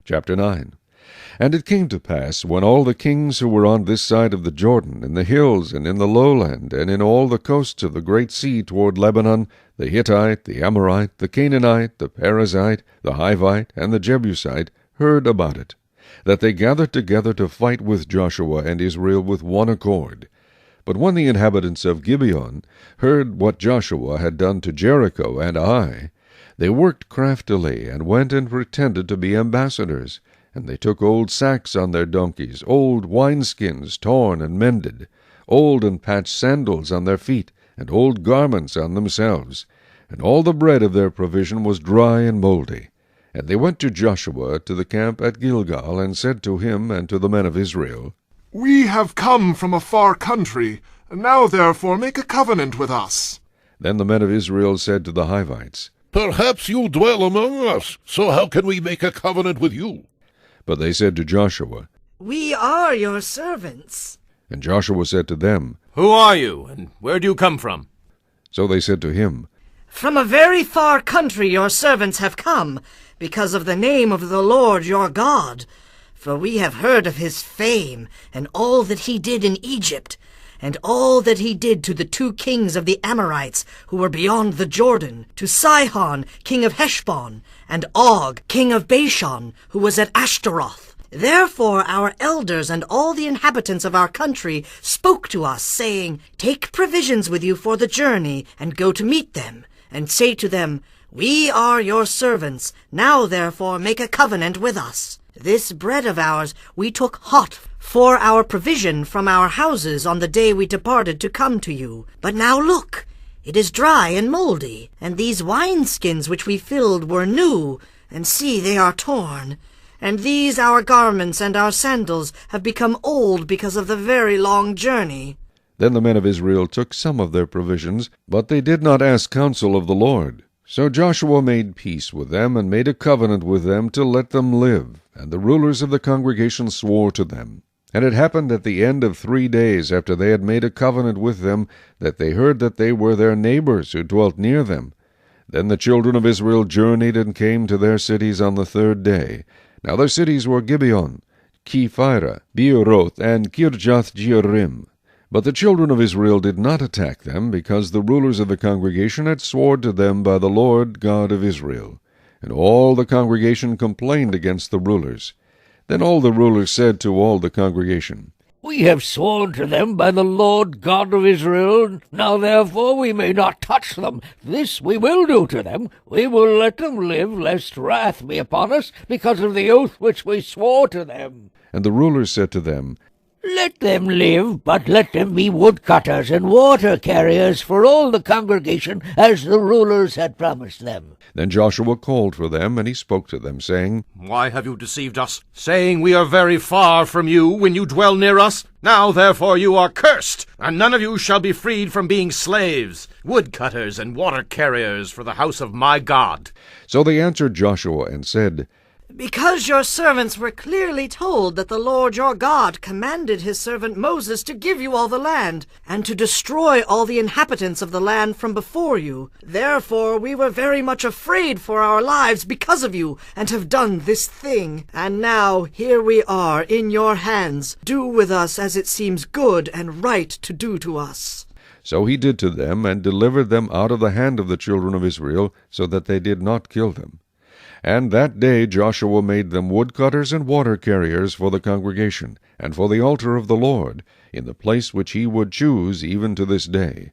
Chapter 9. And it came to pass, when all the kings who were on this side of the Jordan, in the hills, and in the lowland, and in all the coasts of the great sea toward Lebanon, the Hittite, the Amorite, the Canaanite, the Perizzite, the Hivite, and the Jebusite, heard about it, that they gathered together to fight with Joshua and Israel with one accord. But when the inhabitants of Gibeon heard what Joshua had done to Jericho and Ai, they worked craftily, and went and pretended to be ambassadors. And they took old sacks on their donkeys, old wineskins torn and mended, old and patched sandals on their feet, and old garments on themselves. And all the bread of their provision was dry and mouldy. And they went to Joshua to the camp at Gilgal, and said to him and to the men of Israel, We have come from a far country. Now therefore make a covenant with us. Then the men of Israel said to the Hivites, Perhaps you dwell among us, so how can we make a covenant with you? But they said to Joshua, We are your servants. And Joshua said to them, Who are you, and where do you come from? So they said to him, From a very far country your servants have come, because of the name of the Lord your God. For we have heard of his fame, and all that he did in Egypt, and all that he did to the 2 kings of the Amorites who were beyond the Jordan, to Sihon, king of Heshbon, and Og, king of Bashan, who was at Ashtaroth. Therefore our elders and all the inhabitants of our country spoke to us, saying, Take provisions with you for the journey, and go to meet them, and say to them, We are your servants. Now therefore make a covenant with us. This bread of ours we took hot for our provision from our houses on the day we departed to come to you. But now look, it is dry and mouldy, and these wineskins which we filled were new, and see, they are torn. And these our garments and our sandals have become old because of the very long journey. Then the men of Israel took some of their provisions, but they did not ask counsel of the Lord. So Joshua made peace with them, and made a covenant with them to let them live. And the rulers of the congregation swore to them. And it happened at the end of 3 days after they had made a covenant with them, that they heard that they were their neighbors who dwelt near them. Then the children of Israel journeyed and came to their cities on the 3rd day. Now their cities were Gibeon, Chephirah, Beeroth, and Kirjath-jearim. But the children of Israel did not attack them, because the rulers of the congregation had sworn to them by the Lord God of Israel. And all the congregation complained against the rulers. Then all the rulers said to all the congregation, We have sworn to them by the Lord God of Israel. Now therefore we may not touch them. This we will do to them. We will let them live, lest wrath be upon us, because of the oath which we swore to them. And the rulers said to them, Let them live, but let them be woodcutters and water carriers for all the congregation, as the rulers had promised them. Then Joshua called for them, and he spoke to them, saying, Why have you deceived us, saying we are very far from you when you dwell near us? Now therefore you are cursed, and none of you shall be freed from being slaves, woodcutters and water carriers for the house of my God. So they answered Joshua and said, Because your servants were clearly told that the Lord your God commanded his servant Moses to give you all the land, and to destroy all the inhabitants of the land from before you. Therefore we were very much afraid for our lives because of you, and have done this thing. And now here we are in your hands. Do with us as it seems good and right to do to us. So he did to them, and delivered them out of the hand of the children of Israel, so that they did not kill them. And that day Joshua made them woodcutters and water carriers for the congregation, and for the altar of the Lord, in the place which he would choose even to this day.